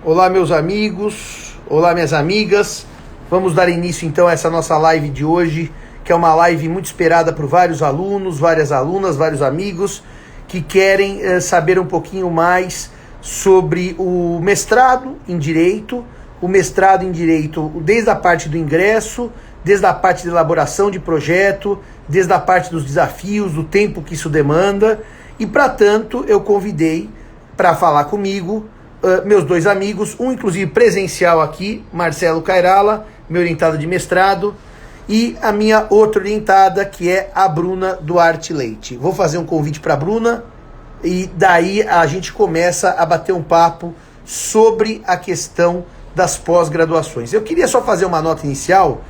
Olá, meus amigos, olá, minhas amigas. Vamos dar início então a essa nossa live de hoje, que é uma live muito esperada por vários alunos, várias alunas, vários amigos que querem saber um pouquinho mais sobre o mestrado em Direito, desde a parte do ingresso, desde a parte de elaboração de projeto, desde a parte dos desafios, do tempo que isso demanda. E para tanto eu convidei para falar comigo meus dois amigos, um inclusive presencial aqui, Marcelo Cairala, meu orientado de mestrado, e a minha outra orientada, que é a Bruna Duarte Leite. Vou fazer um convite para a Bruna e daí a gente começa a bater um papo sobre a questão das pós-graduações. Eu queria só fazer uma nota inicial,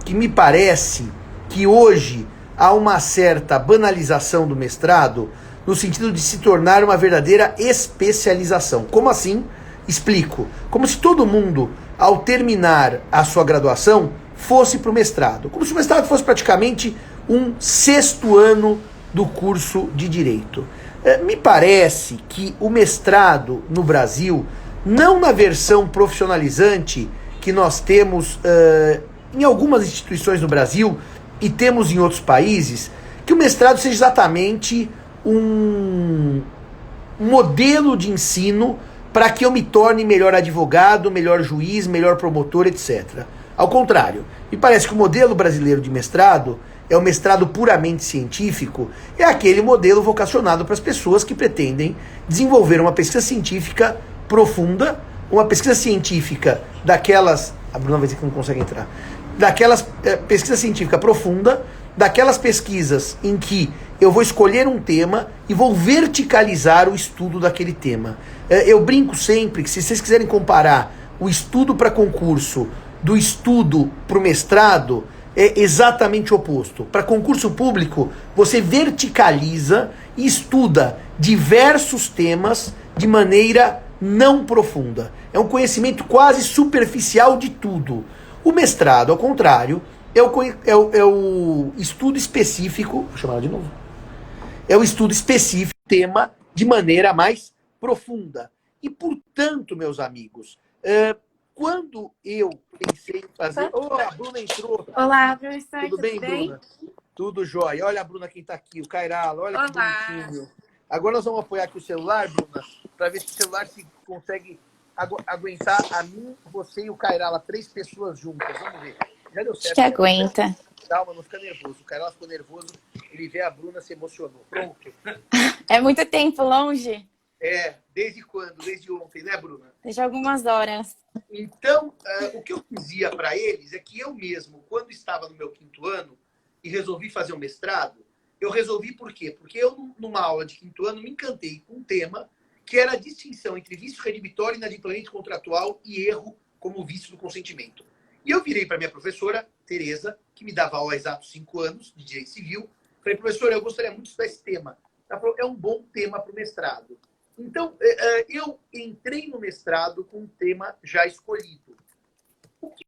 que me parece que hoje há uma certa banalização do mestrado, no sentido de se tornar uma verdadeira especialização. Como assim? Explico. Como se todo mundo, ao terminar a sua graduação, fosse para o mestrado. Como se o mestrado fosse praticamente um 6º ano do curso de Direito. Me parece que o mestrado no Brasil, não na versão profissionalizante que nós temos em algumas instituições no Brasil e temos em outros países, que o mestrado seja exatamente um modelo de ensino para que eu me torne melhor advogado, melhor juiz, melhor promotor, etc. Ao contrário, me parece que o modelo brasileiro de mestrado é o mestrado puramente científico, é aquele modelo vocacionado para as pessoas que pretendem desenvolver uma pesquisa científica profunda, uma pesquisa científica daquelas... A Bruna vai dizer que não consegue entrar. Daquelas pesquisa científica profunda, daquelas pesquisas em que eu vou escolher um tema e vou verticalizar o estudo daquele tema. Eu brinco sempre que se vocês quiserem comparar o estudo para concurso do estudo para o mestrado, é exatamente o oposto. Para concurso público, você verticaliza e estuda diversos temas de maneira não profunda. É um conhecimento quase superficial de tudo. O mestrado, ao contrário, é o estudo específico, vou chamar ela de novo, é o estudo específico, tema de maneira mais profunda. E, portanto, meus amigos, quando eu pensei em fazer... a Bruna entrou. Olá, professor, tudo bem, Bruna? Tudo jóia. Olha a Bruna quem está aqui, o Cairala, olha que bonitinho. Agora nós vamos apoiar aqui o celular, Bruna, para ver se o celular se consegue aguentar a mim, você e o Cairala, 3 pessoas juntas. Vamos ver. Já deu certo. Acho que aguenta. Calma, não fica nervoso. O Cairala ficou nervoso, ele vê a Bruna, se emocionou. Pronto. É muito tempo longe? Desde quando? Desde ontem, né, Bruna? Desde algumas horas. Então, o que eu dizia para eles é que eu mesmo, quando estava no meu 5º ano e resolvi fazer um mestrado, eu resolvi por quê? Porque eu, numa aula de 5º ano, me encantei com um tema que era a distinção entre vício redibitório, inadimplemento contratual e erro como vício do consentimento. E eu virei para minha professora, Tereza, que me dava aula há exatos 5 anos de Direito Civil. Falei, professora, eu gostaria muito de estudar esse tema. Ela falou, é um bom tema para o mestrado. Então, eu entrei no mestrado com um tema já escolhido. O que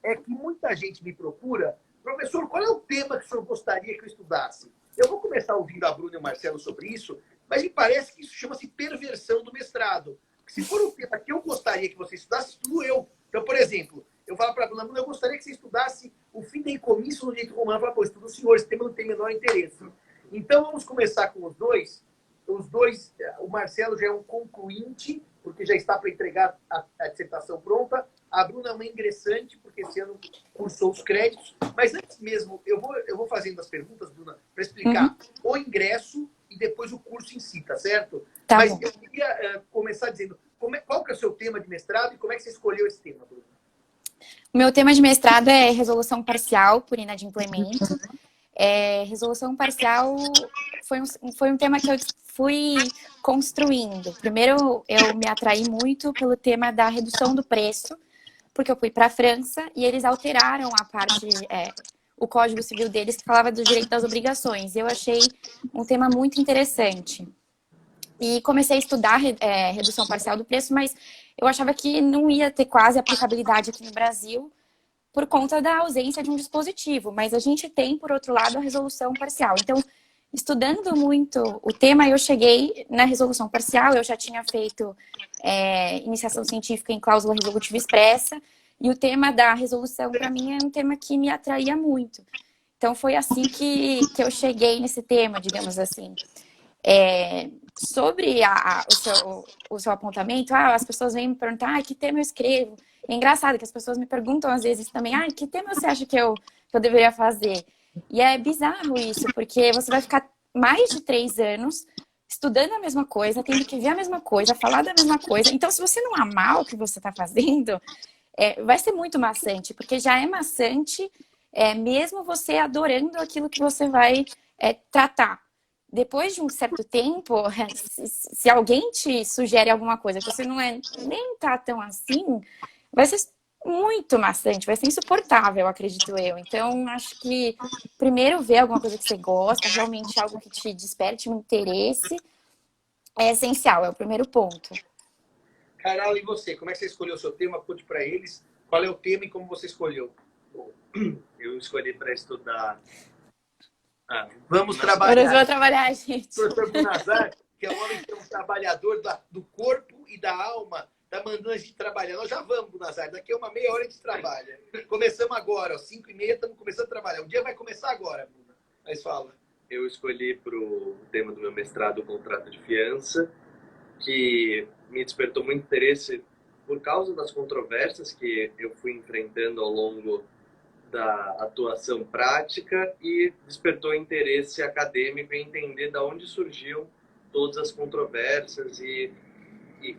é que muita gente me procura, professor, qual é o tema que o senhor gostaria que eu estudasse? Eu vou começar ouvindo a Bruna e o Marcelo sobre isso, mas me parece que isso chama-se perversão do mestrado. Se for um tema que eu gostaria que você estudasse, estudo eu. Então, por exemplo, eu falo para a Bruna, eu gostaria que você estudasse o fideicomisso no direito romano. Ela fala, pô, estudo o senhor, esse tema não tem menor interesse. Então, vamos começar com os dois. Os dois, o Marcelo já é um concluinte, porque já está para entregar a dissertação pronta. A Bruna é uma ingressante, porque esse ano cursou os créditos. Mas antes mesmo, eu vou fazendo as perguntas, Bruna, para explicar o ingresso e depois o curso em si, tá certo? Tá Mas bom. eu queria começar dizendo, qual que é o seu tema de mestrado e como é que você escolheu esse tema, Bruna? O meu tema de mestrado é resolução parcial por inadimplemento. Resolução parcial foi um tema que eu fui construindo. Primeiro, eu me atraí muito pelo tema da redução do preço, porque eu fui para a França e eles alteraram a parte, o Código Civil deles, que falava do direito das obrigações. Eu achei um tema muito interessante. E comecei a estudar redução parcial do preço, mas eu achava que não ia ter quase aplicabilidade aqui no Brasil por conta da ausência de um dispositivo. Mas a gente tem, por outro lado, a resolução parcial. Então, estudando muito o tema, eu cheguei na resolução parcial, eu já tinha feito iniciação científica em cláusula resolutiva expressa, e o tema da resolução, para mim, é um tema que me atraía muito. Então, foi assim que eu cheguei nesse tema, digamos assim. Sobre o seu apontamento, as pessoas vêm me perguntar que tema eu escrevo. É engraçado que as pessoas me perguntam às vezes também, que tema você acha que eu deveria fazer? E é bizarro isso, porque você vai ficar mais de 3 anos estudando a mesma coisa, tendo que ver a mesma coisa, falar da mesma coisa. Então, se você não amar o que você está fazendo, vai ser muito maçante, porque já é maçante, mesmo você adorando aquilo que você vai tratar. Depois de um certo tempo, se alguém te sugere alguma coisa que você nem tá tão assim, vai ser muito maçante, vai ser insuportável, acredito eu. Então, acho que primeiro ver alguma coisa que você gosta, realmente algo que te desperte um interesse, é essencial, é o primeiro ponto. Carol, e você? Como é que você escolheu o seu tema? Conte para eles qual é o tema e como você escolheu. Bom, eu escolhi para estudar... Vamos trabalhar. Agora vou trabalhar, gente. O professor Bunazar, que é um homem que é um trabalhador do corpo e da alma, está mandando a gente trabalhar. Nós já vamos, Bunazar. Daqui a uma meia hora a gente trabalha. Começamos agora, às 5h30, estamos começando a trabalhar. O dia vai começar agora, Buna. Mas fala. Eu escolhi para o tema do meu mestrado o contrato de fiança, que me despertou muito interesse por causa das controvérsias que eu fui enfrentando ao longo da atuação prática e despertou interesse acadêmico em entender de onde surgiu todas as controvérsias e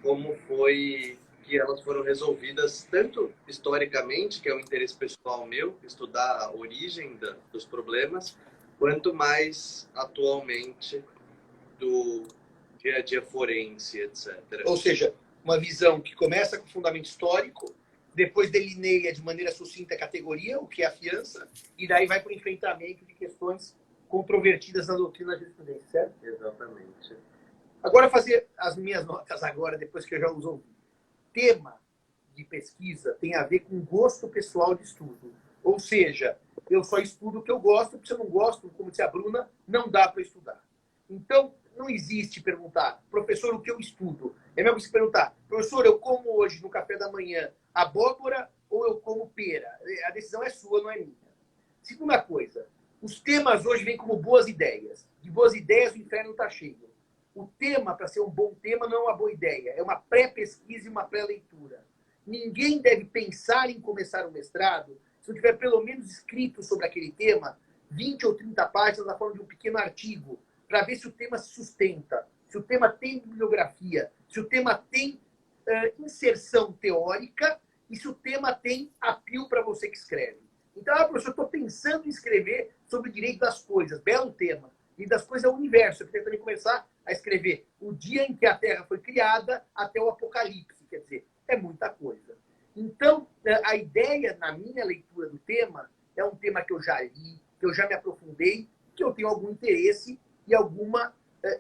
como foi que elas foram resolvidas, tanto historicamente, que é um interesse pessoal meu, estudar a origem dos problemas, quanto mais atualmente do dia a dia forense, etc. Ou seja, uma visão que começa com fundamento histórico, depois delineia de maneira sucinta a categoria, o que é a fiança, e daí vai para o enfrentamento de questões controvertidas na doutrina da jurisprudência, certo? Exatamente. Agora fazer as minhas notas agora, depois que eu já os ouvi. Tema de pesquisa tem a ver com gosto pessoal de estudo. Ou seja, eu só estudo o que eu gosto, porque se eu não gosto, como disse a Bruna, não dá para estudar. Então, não existe perguntar, professor, o que eu estudo? É mesmo que se perguntar, professor, eu como hoje no café da manhã abóbora ou eu como pera? A decisão é sua, não é minha. Segunda coisa, os temas hoje vêm como boas ideias. De boas ideias o inferno está cheio. O tema, para ser um bom tema, não é uma boa ideia. É uma pré-pesquisa e uma pré-leitura. Ninguém deve pensar em começar um mestrado se não tiver pelo menos escrito sobre aquele tema 20 ou 30 páginas na forma de um pequeno artigo, para ver se o tema se sustenta, se o tema tem bibliografia, se o tema tem inserção teórica e se o tema tem apelo para você que escreve. Então, professor, eu estou pensando em escrever sobre o direito das coisas. Belo tema. E das coisas é o universo. Eu queria também começar a escrever o dia em que a Terra foi criada até o Apocalipse. Quer dizer, é muita coisa. Então, a ideia, na minha leitura do tema, é um tema que eu já li, que eu já me aprofundei, que eu tenho algum interesse e alguma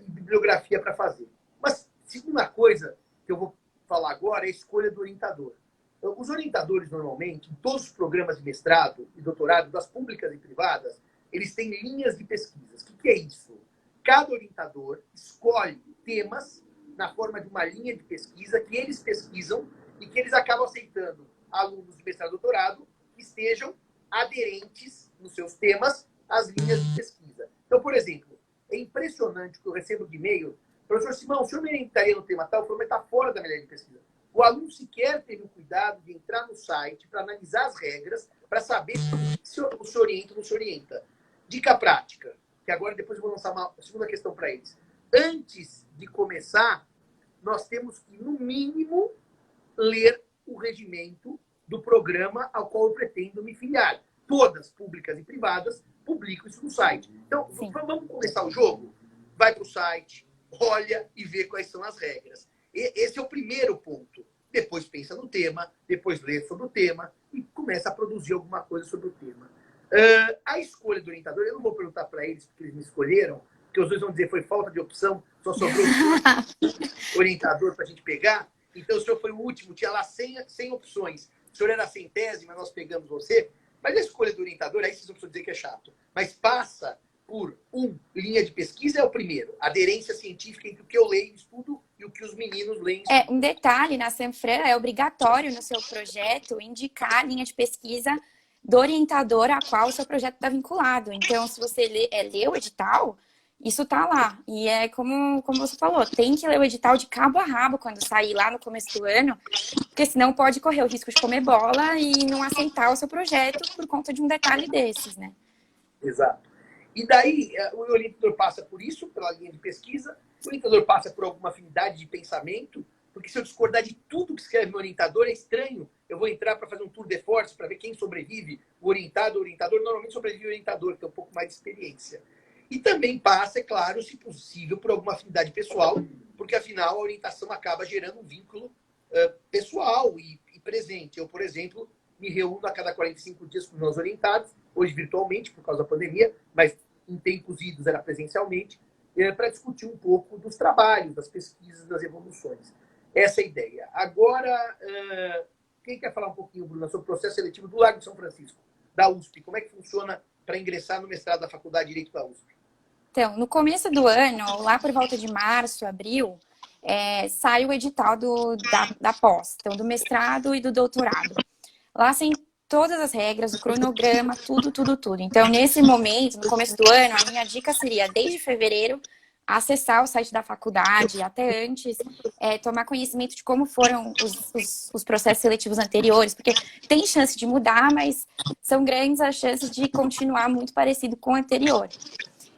bibliografia para fazer. Mas, segunda coisa que eu vou falar agora é a escolha do orientador. Os orientadores, normalmente, em todos os programas de mestrado e doutorado, das públicas e privadas, eles têm linhas de pesquisas. O que é isso? Cada orientador escolhe temas na forma de uma linha de pesquisa que eles pesquisam e que eles acabam aceitando alunos de mestrado e doutorado que estejam aderentes nos seus temas às linhas de pesquisa. Então, por exemplo, é impressionante o que eu recebo de e-mail. Professor Simão, o senhor me orientaria no tema tal? Eu falo, mas está fora da minha linha de pesquisa. O aluno sequer teve o cuidado de entrar no site para analisar as regras, para saber se o senhor orienta ou não se orienta. Dica prática, que agora depois eu vou lançar uma segunda questão para eles. Antes de começar, nós temos que, no mínimo, ler o regimento do programa ao qual eu pretendo me filiar. Todas, públicas e privadas, publicam isso no site. Então, vamos começar o jogo? Vai para o site, olha e vê quais são as regras. Esse é o primeiro ponto. Depois pensa no tema, depois lê sobre o tema e começa a produzir alguma coisa sobre o tema. A escolha do orientador, eu não vou perguntar para eles porque eles me escolheram, porque os dois vão dizer foi falta de opção, só sobrou orientador para a gente pegar. Então o senhor foi o último, tinha lá 100 opções. O senhor era a 100ª, nós pegamos você. Mas a escolha do orientador, aí vocês não precisam dizer que é chato, mas passa por linha de pesquisa é o primeiro, aderência científica entre o que eu leio e estudo e o que os meninos leem. Um detalhe, na Sanfran é obrigatório no seu projeto indicar a linha de pesquisa do orientador a qual o seu projeto está vinculado. Então, se você lê o edital, isso está lá. E é como você falou, tem que ler o edital de cabo a rabo quando sair lá no começo do ano, porque senão pode correr o risco de comer bola e não aceitar o seu projeto por conta de um detalhe desses, né? Exato. E daí, o orientador passa por isso, pela linha de pesquisa, o orientador passa por alguma afinidade de pensamento, porque se eu discordar de tudo que escreve meu orientador, é estranho. Eu vou entrar para fazer um tour de force, para ver quem sobrevive, o orientado, o orientador. Normalmente sobrevive o orientador, que tem um pouco mais de experiência. E também passa, é claro, se possível, por alguma afinidade pessoal, porque afinal a orientação acaba gerando um vínculo pessoal e presente. Eu, por exemplo, me reúno a cada 45 dias com meus orientados, hoje virtualmente, por causa da pandemia, mas em tempos idos era presencialmente, para discutir um pouco dos trabalhos, das pesquisas, das evoluções. Essa é a ideia. Agora, quem quer falar um pouquinho, Bruna, sobre o processo seletivo do Largo de São Francisco, da USP? Como é que funciona para ingressar no mestrado da Faculdade de Direito da USP? Então, no começo do ano, lá por volta de março, abril, sai o edital da pós, então do mestrado e do doutorado. Lá tem todas as regras, o cronograma, tudo. Então, nesse momento, no começo do ano, a minha dica seria, desde fevereiro, acessar o site da faculdade, até antes, tomar conhecimento de como foram os processos seletivos anteriores, porque tem chance de mudar, mas são grandes as chances de continuar muito parecido com o anterior.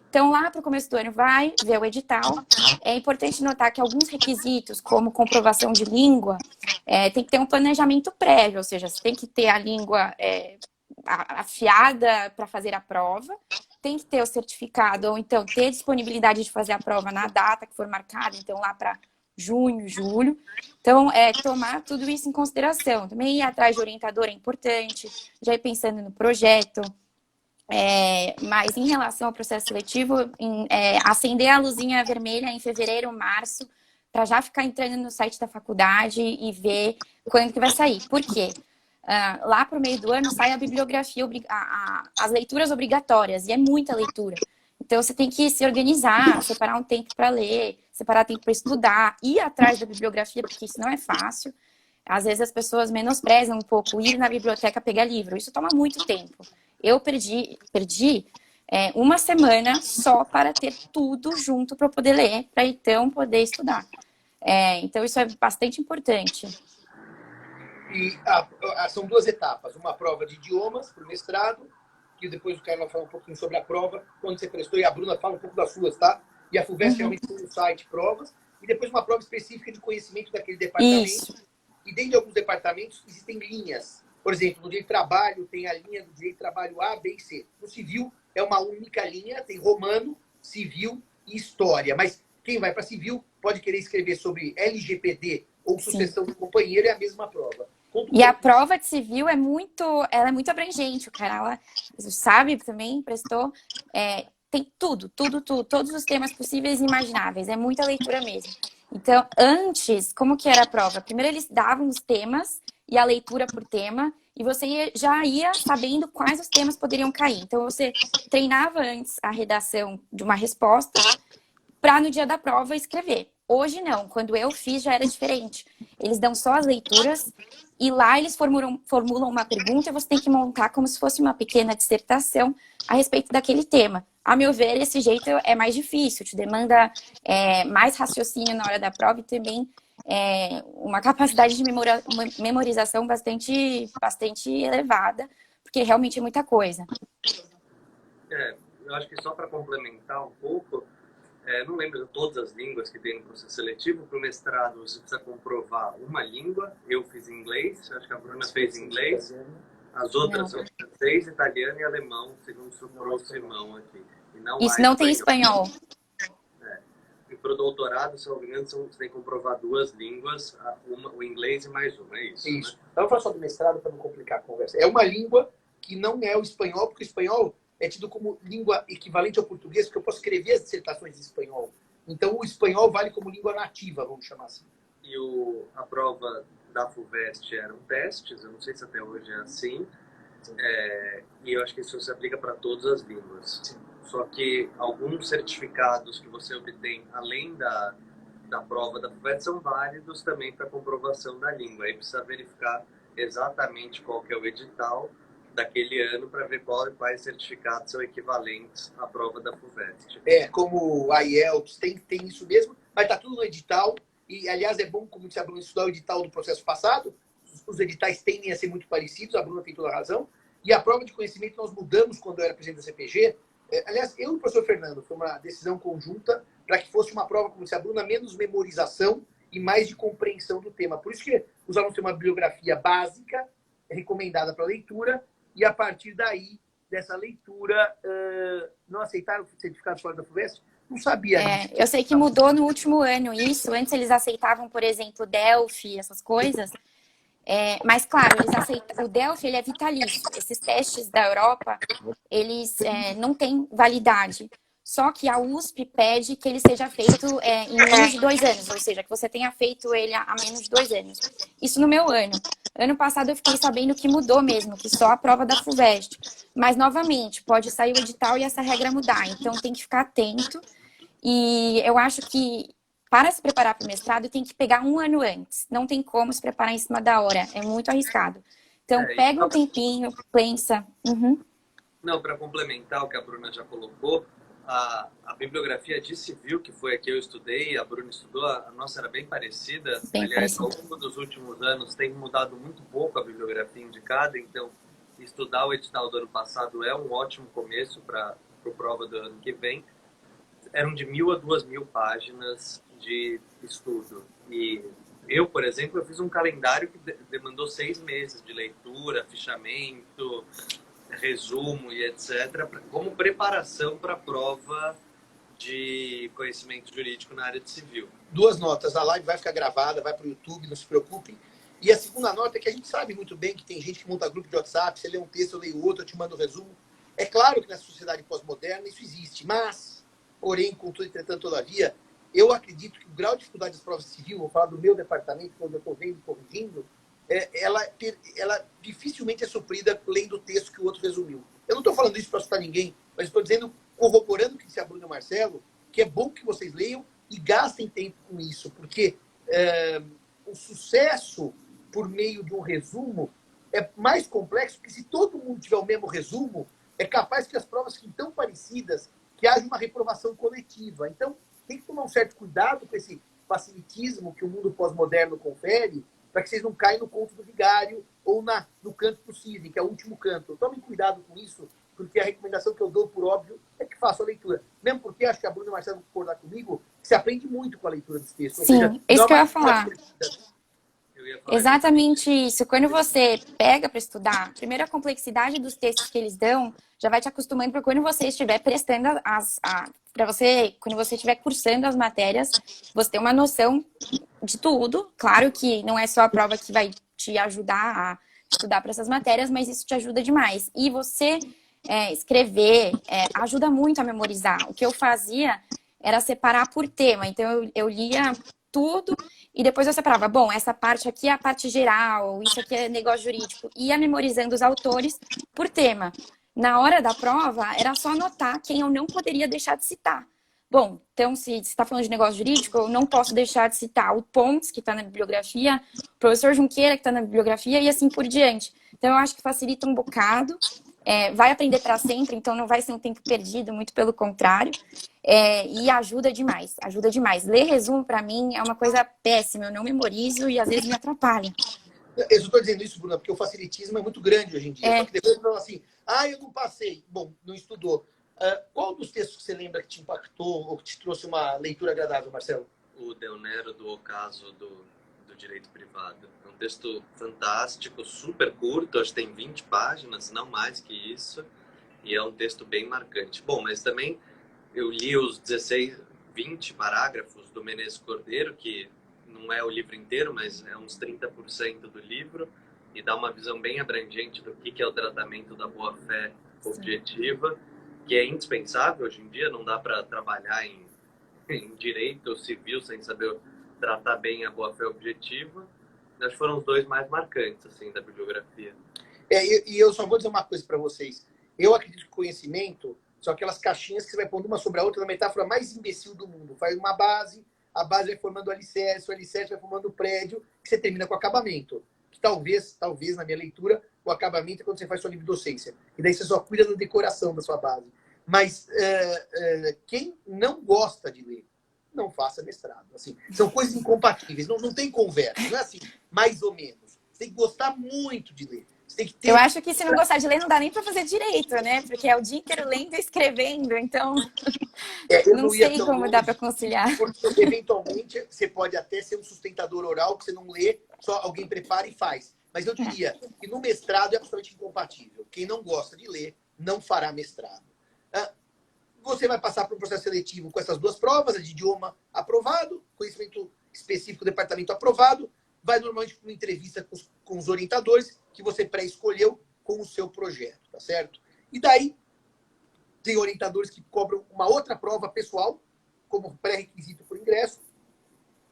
Então, lá para o começo do ano, vai ver o edital. É importante notar que alguns requisitos, como comprovação de língua, tem que ter um planejamento prévio, ou seja, você tem que ter a língua afiada para fazer a prova, tem que ter o certificado, ou então ter disponibilidade de fazer a prova na data que for marcada, então lá para junho, julho. Então, tomar tudo isso em consideração. Também ir atrás de orientador é importante, já ir pensando no projeto. Mas em relação ao processo seletivo, acender a luzinha vermelha em fevereiro, março, para já ficar entrando no site da faculdade e ver quando que vai sair. Por quê? Lá para o meio do ano sai a bibliografia, as leituras obrigatórias, e é muita leitura. Então você tem que se organizar, separar um tempo para ler, separar tempo para estudar, ir atrás da bibliografia, porque isso não é fácil. Às vezes as pessoas menosprezam um pouco ir na biblioteca pegar livro. Isso toma muito tempo. Eu perdi uma semana só para ter tudo junto para eu poder ler, para então poder estudar. Então isso é bastante importante. E são duas etapas. Uma prova de idiomas para o mestrado, que depois o Carlos vai falar um pouquinho sobre a prova, quando você prestou, e a Bruna fala um pouco das suas, tá? E a FUVEST realmente tem um site provas, e depois uma prova específica de conhecimento daquele departamento. Isso. E dentro de alguns departamentos existem linhas. Por exemplo, no direito de trabalho tem a linha do direito de trabalho A, B e C. No civil é uma única linha, tem romano, civil e história. Mas quem vai para civil pode querer escrever sobre LGPD ou sucessão do companheiro, é a mesma prova. E a prova de civil ela é muito abrangente. O cara, ela sabe também, prestou, tem tudo, todos os temas possíveis e imagináveis. É muita leitura mesmo. Então, antes, como que era a prova? Primeiro eles davam os temas e a leitura por tema, e você já ia sabendo quais os temas poderiam cair. Então, você treinava antes a redação de uma resposta para no dia da prova escrever. Hoje não, quando eu fiz já era diferente. Eles dão só as leituras e lá eles formulam uma pergunta e você tem que montar como se fosse uma pequena dissertação a respeito daquele tema. A meu ver, esse jeito é mais difícil, te demanda mais raciocínio na hora da prova e também uma capacidade de memorização bastante elevada, porque realmente é muita coisa. Eu acho que só para complementar um pouco, não lembro de todas as línguas que tem no processo seletivo. Para o mestrado, você precisa comprovar uma língua. Eu fiz inglês, acho que a Bruna fez inglês. As outras são francês, italiano e alemão, segundo socorro Simão aqui. E isso não tem espanhol. E para o doutorado, se eu não me engano, você tem que comprovar duas línguas, o inglês e mais uma, é isso? Isso. Né? Então, eu vou falar só do mestrado para não complicar a conversa. É uma língua que não é o espanhol, porque o espanhol é tido como língua equivalente ao português, porque eu posso escrever as dissertações em espanhol. Então, o espanhol vale como língua nativa, vamos chamar assim. E a prova da FUVEST eram testes, eu não sei se até hoje é assim, e eu acho que isso se aplica para todas as línguas. Sim. Só que alguns certificados que você obtém além da prova da FUVEST são válidos também para comprovação da língua. Aí precisa verificar exatamente qual que é o edital daquele ano para ver quais certificados são equivalentes à prova da FUVEST. Como a IELTS tem isso mesmo, mas está tudo no edital. E, aliás, é bom, como disse a Bruna, estudar o edital do processo passado. Os editais tendem a ser muito parecidos, a Bruna tem toda a razão. E a prova de conhecimento nós mudamos quando eu era presidente da CPG. Aliás, eu e o professor Fernando, foi uma decisão conjunta para que fosse uma prova, como disse a Bruna, menos memorização e mais de compreensão do tema. Por isso que os alunos têm uma bibliografia básica, recomendada para leitura, e a partir daí, dessa leitura, não aceitaram o certificado fora da FUVEST? Não sabia. Eu sei que mudou no último ano isso. Antes eles aceitavam, por exemplo, Delphi, essas coisas. Mas, claro, eles aceitam. O Delphi ele é vitalício. Esses testes da Europa, eles não têm validade. Só que a USP pede que ele seja feito em menos de 2 anos. Ou seja, que você tenha feito ele há menos de 2 anos. Isso no meu ano. Ano passado eu fiquei sabendo que mudou mesmo, que só a prova da FUVEST. Mas, novamente, pode sair o edital e essa regra mudar. Então, tem que ficar atento. E eu acho que para se preparar para o mestrado tem que pegar 1 ano antes. Não tem como se preparar em cima da hora. É muito arriscado. Então, pega um tempinho, pensa. Não, para complementar o que a Bruna já colocou, a bibliografia de civil, que foi a que eu estudei, a Bruna estudou, a nossa era bem parecida. Aliás, ao longo dos últimos anos tem mudado muito pouco a bibliografia indicada, então estudar o edital do ano passado é um ótimo começo para a prova do ano que vem. Eram de 1.000 a 2.000 páginas de estudo. E eu, por exemplo, eu fiz um calendário que demandou 6 meses de leitura, fichamento, resumo e etc., como preparação para a prova de conhecimento jurídico na área de civil. 2 notas, a live vai ficar gravada, vai para o YouTube, não se preocupem. E a segunda nota é que a gente sabe muito bem que tem gente que monta grupo de WhatsApp, você lê um texto, eu leio outro, eu te mando o resumo. É claro que na sociedade pós-moderna isso existe, mas, porém, contudo, entretanto, todavia, eu acredito que o grau de dificuldade das provas de civil, vou falar do meu departamento, quando eu estou vendo e corrigindo, ela dificilmente é suprida lendo o texto que o outro resumiu. Eu não estou falando isso para assustar ninguém, mas estou dizendo, corroborando o que disse a Bruna e o Marcelo, que é bom que vocês leiam e gastem tempo com isso, porque o sucesso por meio de um resumo é mais complexo, porque se todo mundo tiver o mesmo resumo, é capaz que as provas fiquem tão parecidas que haja uma reprovação coletiva. Então, tem que tomar um certo cuidado com esse facilitismo que o mundo pós-moderno confere, para que vocês não caem no conto do vigário ou no canto do cisne, que é o último canto. Tomem cuidado com isso, porque a recomendação que eu dou, por óbvio, é que façam a leitura. Mesmo porque, acho que a Bruna e o Marcelo vão concordar comigo, que se aprende muito com a leitura dos textos. Sim, ou seja, isso que eu ia falar. falar. Exatamente isso. Quando você pega para estudar, primeiro a complexidade dos textos que eles dão já vai te acostumando para quando você estiver prestando quando você estiver cursando as matérias, você ter uma noção de tudo. Claro que não é só a prova que vai te ajudar a estudar para essas matérias, mas isso te ajuda demais. E você escrever ajuda muito a memorizar. O que eu fazia era separar por tema. Então, eu lia tudo e depois eu separava. Bom, essa parte aqui é a parte geral, isso aqui é negócio jurídico. Ia memorizando os autores por tema. Na hora da prova, era só anotar quem eu não poderia deixar de citar. Bom, então, se você está falando de negócio jurídico, eu não posso deixar de citar o Pontes, que está na bibliografia, o professor Junqueira, que está na bibliografia, e assim por diante. Então, eu acho que facilita um bocado. Vai aprender para sempre, então não vai ser um tempo perdido, muito pelo contrário. E ajuda demais, ajuda demais. Ler resumo, para mim, é uma coisa péssima. Eu não memorizo e, às vezes, me atrapalha. Eu estou dizendo isso, Bruna, porque o facilitismo é muito grande hoje em dia. Só que depois falam assim, eu não passei. Bom, não estudou. Qual dos textos que você lembra que te impactou ou que te trouxe uma leitura agradável, Marcelo? O Del Nero do Ocaso do Direito Privado. É um texto fantástico, super curto, acho que tem 20 páginas, não mais que isso. E é um texto bem marcante. Bom, mas também eu li os 20 parágrafos do Menezes Cordeiro, que não é o livro inteiro, mas é uns 30% do livro, e dá uma visão bem abrangente do que é o tratamento da boa-fé objetiva, que é indispensável hoje em dia, não dá para trabalhar em direito civil sem saber tratar bem a boa-fé objetiva. Acho que foram os 2 mais marcantes, assim, da bibliografia. E eu só vou dizer uma coisa para vocês. Eu acredito que o conhecimento São aquelas caixinhas que você vai pondo uma sobre a outra na metáfora mais imbecil do mundo. Faz uma base, a base vai formando o alicerce vai formando o prédio, que você termina com o acabamento. Que talvez, na minha leitura, o acabamento é quando você faz sua livre docência. E daí você só cuida da decoração da sua base. Mas quem não gosta de ler, não faça mestrado. Assim, são coisas incompatíveis, não tem conversa. Não é assim, mais ou menos. Você tem que gostar muito de ler. Você tem que ter... Eu acho que se não gostar de ler, não dá nem para fazer direito, né? Porque é o dia inteiro lendo e escrevendo, então eu não sei como dá para conciliar. Porque, eventualmente, você pode até ser um sustentador oral, que você não lê, só alguém prepara e faz. Mas eu diria que no mestrado é absolutamente incompatível. Quem não gosta de ler, não fará mestrado. Você vai passar por um processo seletivo com essas duas provas, a de idioma aprovado, conhecimento específico do departamento aprovado, vai normalmente para uma entrevista com os orientadores que você pré-escolheu com o seu projeto, tá certo? E daí, tem orientadores que cobram uma outra prova pessoal, como pré-requisito para o ingresso.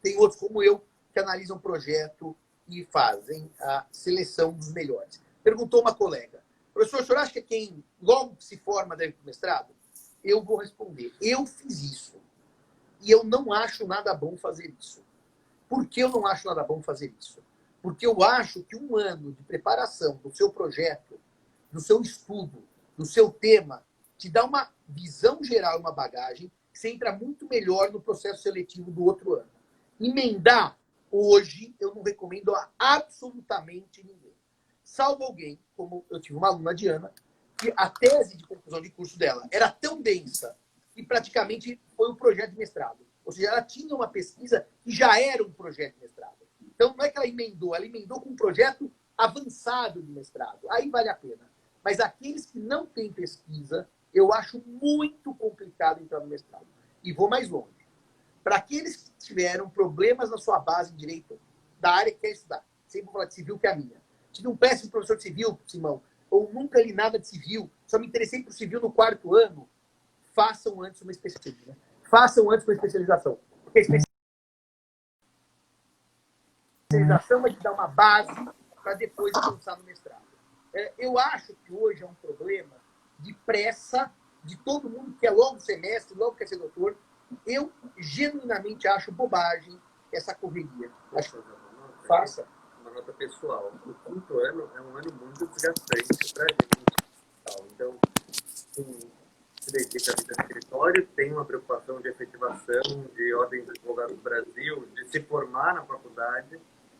Tem outros, como eu, que analisam o projeto e fazem a seleção dos melhores. Perguntou uma colega: professor, o senhor acha que quem logo se forma deve ir para o mestrado? Eu vou responder: eu fiz isso. E eu não acho nada bom fazer isso. Por que eu não acho nada bom fazer isso? Porque eu acho que um ano de preparação do seu projeto, do seu estudo, do seu tema, te dá uma visão geral, uma bagagem, que você entra muito melhor no processo seletivo do outro ano. Emendar, hoje, eu não recomendo a absolutamente ninguém. Salvo alguém, como eu tive uma aluna, Diana, que a tese de conclusão de curso dela era tão densa que praticamente foi um projeto de mestrado. Ou seja, ela tinha uma pesquisa que já era um projeto de mestrado. Então, não é que ela emendou com um projeto avançado de mestrado. Aí vale a pena. Mas aqueles que não têm pesquisa, eu acho muito complicado entrar no mestrado. E vou mais longe. Para aqueles que tiveram problemas na sua base de direito da área que quer estudar, sempre vou falar de civil, que é a minha. Tive um péssimo professor de civil, Simão, ou nunca li nada de civil, só me interessei por civil no 4º ano, façam antes uma especialização. Façam antes uma especialização. Porque a especialização vai te dar uma base para depois avançar no mestrado. Eu acho que hoje é um problema de pressa de todo mundo que quer logo semestre, logo quer ser doutor. Eu genuinamente acho bobagem essa correria. Faça. Uma nota pessoal. O 5º ano é um ano muito desgastante para a gente. Então, se dedica à vida no escritório, tem uma preocupação de efetivação, de ordem dos advogados do Brasil, de se formar na faculdade.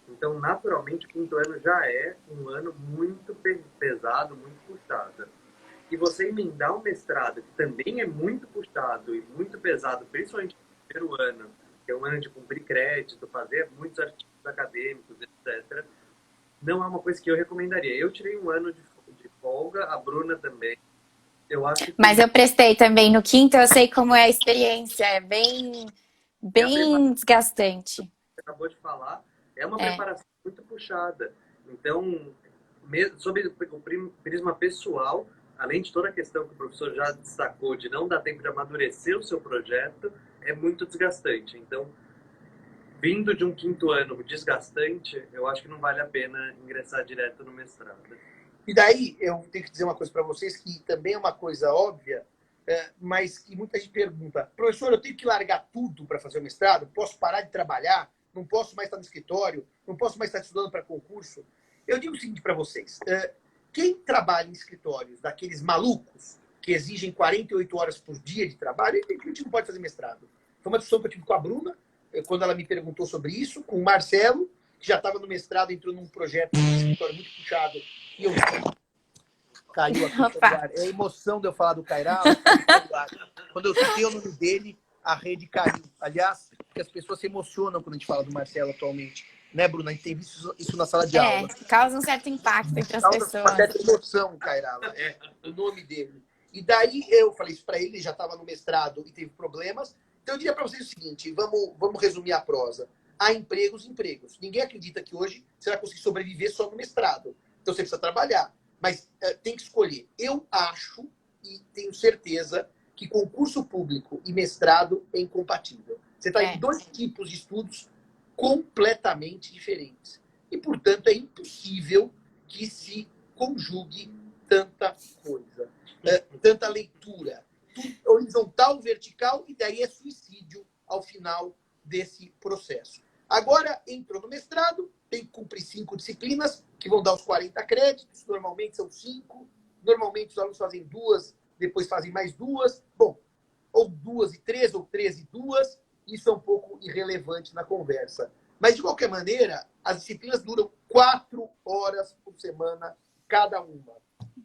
Então, naturalmente, o 5º ano já é um ano muito pesado, muito puxado. E você emendar um mestrado, que também é muito puxado e muito pesado, principalmente no primeiro ano, que é um ano de cumprir crédito, fazer muitos artigos acadêmicos, etc., não é uma coisa que eu recomendaria. Eu tirei um ano de folga, a Bruna também. Eu acho que... Mas eu prestei também no 5º, eu sei como é a experiência, é bem desgastante. Você acabou de falar, é uma preparação muito puxada. Então, sobre o prisma pessoal, além de toda a questão que o professor já destacou de não dar tempo de amadurecer o seu projeto, é muito desgastante. Então, vindo de um 5º ano desgastante, eu acho que não vale a pena ingressar direto no mestrado. E daí, eu tenho que dizer uma coisa para vocês, que também é uma coisa óbvia, mas que muita gente pergunta: professor, eu tenho que largar tudo para fazer o mestrado? Posso parar de trabalhar? Não posso mais estar no escritório? Não posso mais estar estudando para concurso? Eu digo o seguinte para vocês: quem trabalha em escritórios daqueles malucos que exigem 48 horas por dia de trabalho, evidentemente não pode fazer mestrado. Foi uma discussão que eu tive com a Bruna, quando ela me perguntou sobre isso, com o Marcelo, que já estava no mestrado, entrou num projeto de escritório muito puxado, e eu caiu aqui no celular. É a emoção de eu falar do Cairal. Quando eu citei o nome dele, a rede caiu. Aliás, porque as pessoas se emocionam quando a gente fala do Marcelo atualmente. Né, Bruna? A gente tem visto isso na sala de aula. Causa um certo impacto entre as pessoas. Causa uma certa emoção, Cairala, o nome dele. E daí eu falei isso para ele, ele já estava no mestrado e teve problemas. Então eu diria para vocês o seguinte: vamos resumir a prosa. Há empregos. Ninguém acredita que hoje você vai conseguir sobreviver só no mestrado. Então você precisa trabalhar. Mas tem que escolher. Eu acho e tenho certeza que concurso público e mestrado é incompatível. Você está em dois tipos de estudos completamente diferentes. E, portanto, é impossível que se conjugue tanta coisa, tanta leitura. horizontal, vertical, e daí é suicídio ao final desse processo. Agora, entrou no mestrado, tem que cumprir 5 disciplinas, que vão dar os 40 créditos, normalmente são 5, normalmente os alunos fazem 2, depois fazem mais 2, bom, ou 2 e 3, ou 3 e 2, isso é um pouco irrelevante na conversa. Mas, de qualquer maneira, as disciplinas duram 4 horas por semana, cada uma.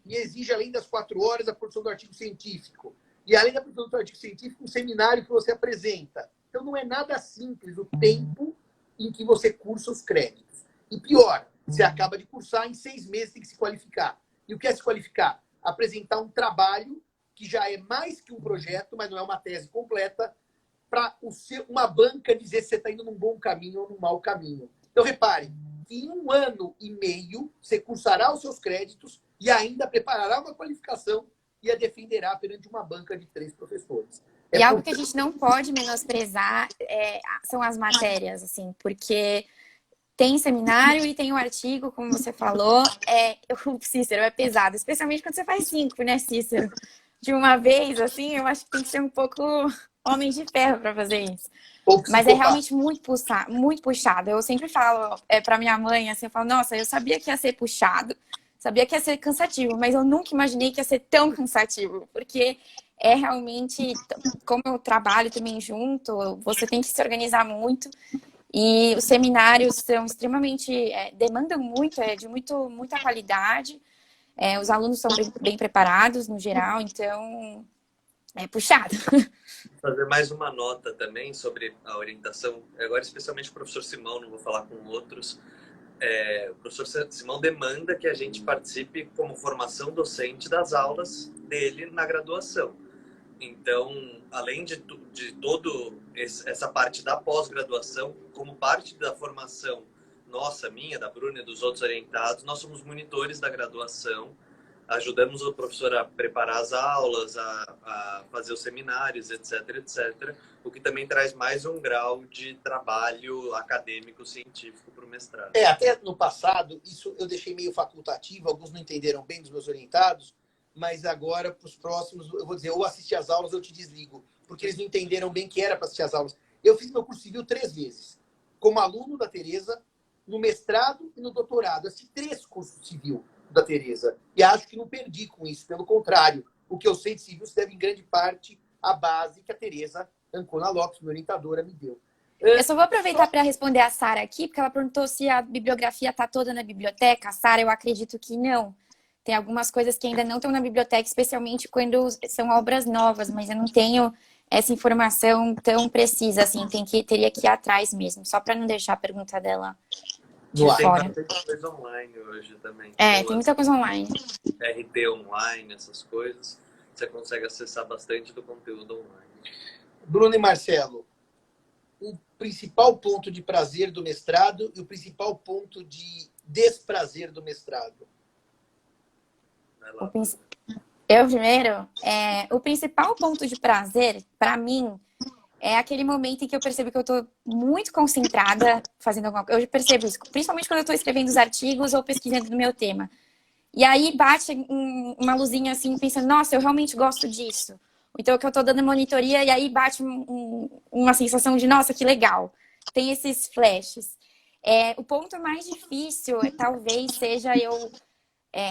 E exige, além das 4 horas, a produção do artigo científico. E, além da produção do artigo científico, um seminário que você apresenta. Então, não é nada simples o tempo em que você cursa os créditos. E pior, você acaba de cursar, em 6 meses tem que se qualificar. E o que é se qualificar? Apresentar um trabalho que já é mais que um projeto, mas não é uma tese completa, para uma banca dizer se você está indo num bom caminho ou num mau caminho. Então, repare, em 1 ano e meio, você cursará os seus créditos e ainda preparará uma qualificação e a defenderá perante uma banca de 3 professores. E algo que a gente não pode menosprezar são as matérias, assim, porque tem seminário e tem o artigo, como você falou. Cícero, é pesado, especialmente quando você faz 5, né, Cícero? De uma vez, assim, eu acho que tem que ser um pouco homem de ferro para fazer isso. Mas é realmente muito puxado. Eu sempre falo para minha mãe, assim, eu falo, nossa, eu sabia que ia ser puxado, sabia que ia ser cansativo, mas eu nunca imaginei que ia ser tão cansativo, porque é realmente, como eu trabalho também junto, você tem que se organizar muito. E os seminários são extremamente, demandam muito, de muita qualidade. Os alunos são bem preparados no geral, então é puxado. Fazer mais uma nota também sobre a orientação, agora especialmente o professor Simão, não vou falar com outros. O professor Simão demanda que a gente participe como formação docente das aulas dele na graduação. Então, além de toda essa parte da pós-graduação, como parte da formação nossa, minha, da Bruna e dos outros orientados, nós somos monitores da graduação, ajudamos o professor a preparar as aulas, a fazer os seminários, etc, etc, o que também traz mais um grau de trabalho acadêmico, científico para o mestrado. Até no passado, isso eu deixei meio facultativo, alguns não entenderam bem dos meus orientados, mas agora, para os próximos, eu vou dizer, ou assistir às aulas, ou eu te desligo, porque eles não entenderam bem que era para assistir às aulas. Eu fiz meu curso civil 3 vezes, como aluno da Tereza, no mestrado e no doutorado. Assisti 3 cursos civil da Tereza. E acho que não perdi com isso, pelo contrário. O que eu sei de civil se deve, em grande parte, à base que a Tereza Ancona Lopes, minha orientadora, me deu. Eu só vou aproveitar para responder a Sara aqui, porque ela perguntou se a bibliografia está toda na biblioteca. Sara, eu acredito que não. Tem algumas coisas que ainda não estão na biblioteca, especialmente quando são obras novas, mas eu não tenho essa informação tão precisa, assim, teria que ir atrás mesmo, só para não deixar a pergunta dela de fora. Tem muita coisa online hoje também. Tem muita coisa online. RT online, essas coisas, você consegue acessar bastante do conteúdo online. Bruno e Marcelo, o principal ponto de prazer do mestrado e o principal ponto de desprazer do mestrado. Eu primeiro, o principal ponto de prazer, para mim, é aquele momento em que eu percebo que eu estou muito concentrada fazendo alguma coisa. Eu percebo isso, principalmente quando eu estou escrevendo os artigos ou pesquisando no meu tema. E aí bate uma luzinha assim, pensando, nossa, eu realmente gosto disso. Então, que eu estou dando monitoria e aí bate uma sensação de, nossa, que legal. Tem esses flashes. O ponto mais difícil talvez seja eu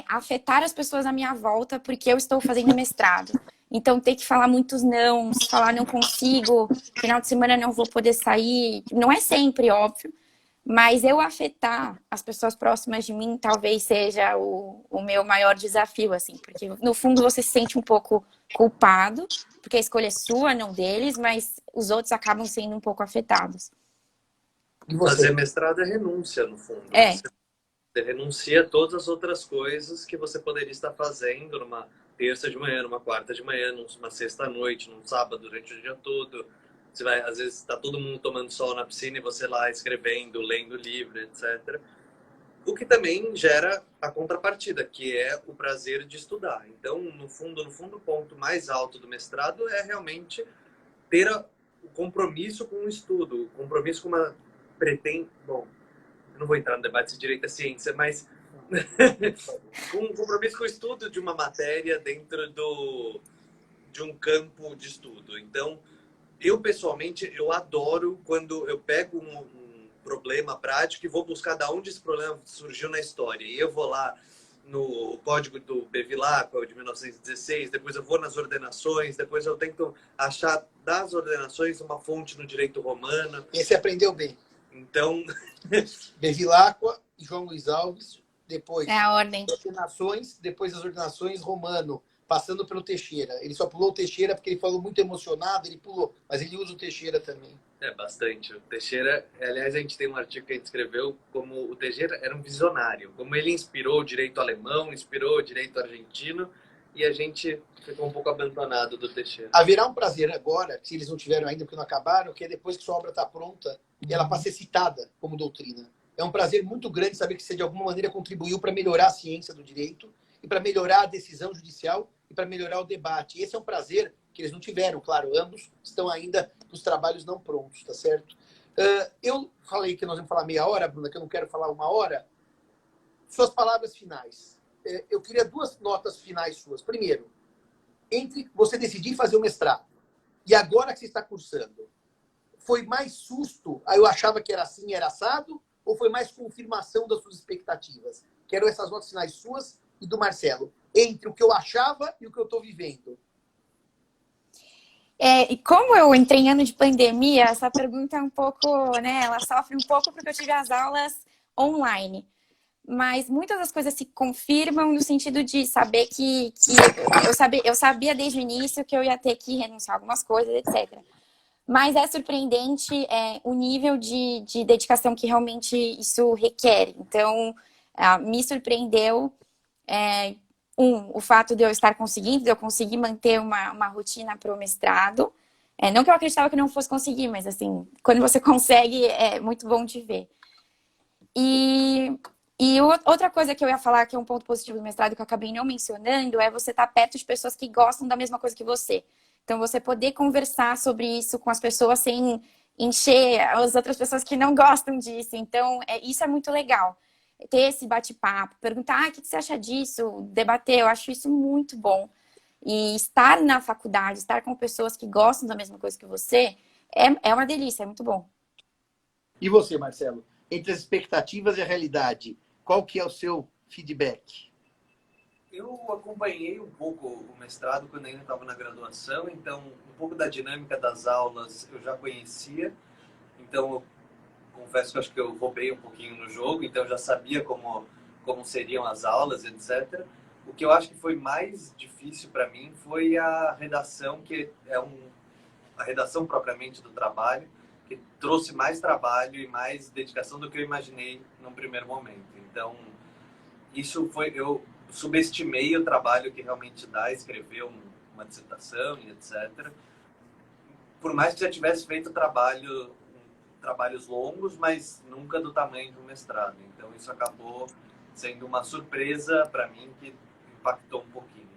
afetar as pessoas à minha volta porque eu estou fazendo mestrado. Então, ter que falar muitos não, falar não consigo, final de semana não vou poder sair. Não é sempre, óbvio, mas eu afetar as pessoas próximas de mim talvez seja o meu maior desafio, assim, porque no fundo você se sente um pouco culpado, porque a escolha é sua, não deles, mas os outros acabam sendo um pouco afetados. Fazer mestrado é renúncia, no fundo. Você renuncia a todas as outras coisas que você poderia estar fazendo numa terça de manhã, numa quarta de manhã, numa sexta à noite, num sábado, durante o dia todo. Você vai, às vezes está todo mundo tomando sol na piscina e você lá escrevendo, lendo livro, etc. O que também gera a contrapartida, que é o prazer de estudar. Então, no fundo, o ponto mais alto do mestrado é realmente ter o compromisso com o estudo, o compromisso com uma Bom, eu não vou entrar no debate se direito é ciência, mas um compromisso com o estudo de uma matéria dentro de um campo de estudo. Então, eu pessoalmente, eu adoro quando eu pego um problema prático e vou buscar de onde esse problema surgiu na história. E eu vou lá no código do Bevilacqua, de 1916, depois eu vou nas ordenações, depois eu tento achar das ordenações uma fonte no direito romano. E você aprendeu bem. Então... Bevilacqua e João Luiz Alves, depois É a ordem. as ordenações, depois as ordenações Romano, passando pelo Teixeira. Ele só pulou o Teixeira porque ele falou muito emocionado, ele pulou, mas ele usa o Teixeira também. É, bastante. O Teixeira, aliás, a gente tem um artigo que a gente escreveu como o Teixeira era um visionário, como ele inspirou o direito alemão, inspirou o direito argentino, e a gente ficou um pouco abandonado do Teixeira. Haverá um prazer agora, se eles não tiveram ainda, porque não acabaram, que é depois que sua obra está pronta, ela passa a ser citada como doutrina. É um prazer muito grande saber que você, de alguma maneira, contribuiu para melhorar a ciência do direito e para melhorar a decisão judicial e para melhorar o debate. E esse é um prazer que eles não tiveram, claro, ambos estão ainda com os trabalhos não prontos, tá certo? Eu falei que nós vamos falar meia hora, Bruna, que eu não quero falar uma hora. Suas palavras finais. Eu queria 2 notas finais suas. Primeiro, entre você decidir fazer o mestrado e agora que você está cursando, foi mais susto, aí eu achava que era assim, era assado, ou foi mais confirmação das suas expectativas? Quero essas notas finais suas e do Marcelo, entre o que eu achava e o que eu estou vivendo. E como eu entrei em ano de pandemia, essa pergunta é um pouco, né, ela sofre um pouco porque eu tive as aulas online. Mas muitas das coisas se confirmam no sentido de saber que eu sabia desde o início que eu ia ter que renunciar a algumas coisas, etc. Mas é surpreendente o nível de dedicação que realmente isso requer. Então, me surpreendeu o fato de eu estar conseguindo, de eu conseguir manter uma rotina para o mestrado. Não que eu acreditava que não fosse conseguir, mas assim, quando você consegue, é muito bom de ver. E outra coisa que eu ia falar, que é um ponto positivo do mestrado que eu acabei não mencionando, é você estar perto de pessoas que gostam da mesma coisa que você. Então, você poder conversar sobre isso com as pessoas sem encher as outras pessoas que não gostam disso. Então, isso é muito legal. Ter esse bate-papo, perguntar o que você acha disso, debater, eu acho isso muito bom. E estar na faculdade, estar com pessoas que gostam da mesma coisa que você, é uma delícia, é muito bom. E você, Marcelo? Entre as expectativas e a realidade, qual que é o seu feedback? Eu acompanhei um pouco o mestrado quando ainda estava na graduação, então um pouco da dinâmica das aulas eu já conhecia, então eu confesso que acho que eu roubei um pouquinho no jogo, então eu já sabia como seriam as aulas, etc. O que eu acho que foi mais difícil para mim foi a redação, que é a redação propriamente do trabalho, que trouxe mais trabalho e mais dedicação do que eu imaginei num primeiro momento. Então, isso foi... Eu subestimei o trabalho que realmente dá escrever uma dissertação e etc. Por mais que já tivesse feito trabalhos longos, mas nunca do tamanho de um mestrado. Então, isso acabou sendo uma surpresa para mim que impactou um pouquinho.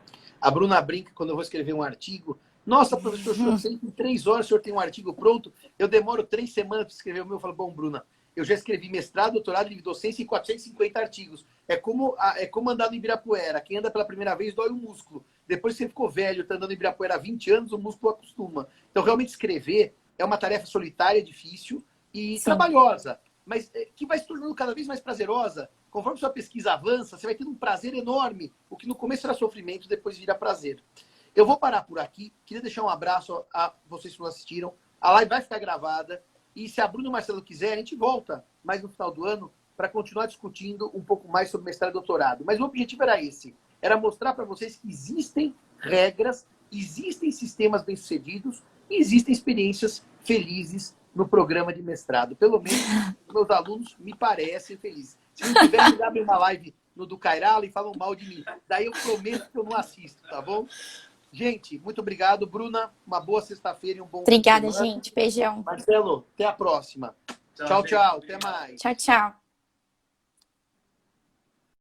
A Bruna brinca quando eu vou escrever um artigo. Nossa, professor, o senhor sempre em 3 horas o senhor tem um artigo pronto. Eu demoro 3 semanas para escrever o meu. Eu falo, bom, Bruna, eu já escrevi mestrado, doutorado, livre docência e 450 artigos. É como andar no Ibirapuera. Quem anda pela primeira vez dói o músculo. Depois que você ficou velho, está andando no Ibirapuera há 20 anos, o músculo acostuma. Então, realmente, escrever é uma tarefa solitária, difícil e trabalhosa, mas que vai se tornando cada vez mais prazerosa. Conforme sua pesquisa avança, você vai tendo um prazer enorme. O que no começo era sofrimento, depois vira prazer. Eu vou parar por aqui. Queria deixar um abraço a vocês que não assistiram. A live vai ficar gravada. E se a Bruna e o Marcelo quiserem, a gente volta mais no final do ano para continuar discutindo um pouco mais sobre mestrado e doutorado. Mas o objetivo era esse. Era mostrar para vocês que existem regras, existem sistemas bem-sucedidos e existem experiências felizes no programa de mestrado. Pelo menos meus alunos me parecem felizes. Se não tiver, me abrem uma live no do Cairala e falam mal de mim. Daí eu prometo que eu não assisto, tá bom? Gente, muito obrigado. Bruna, uma boa sexta-feira e um bom Obrigada, gente. Beijão. Marcelo, até a próxima. Tchau, tchau. Até mais. Tchau, tchau.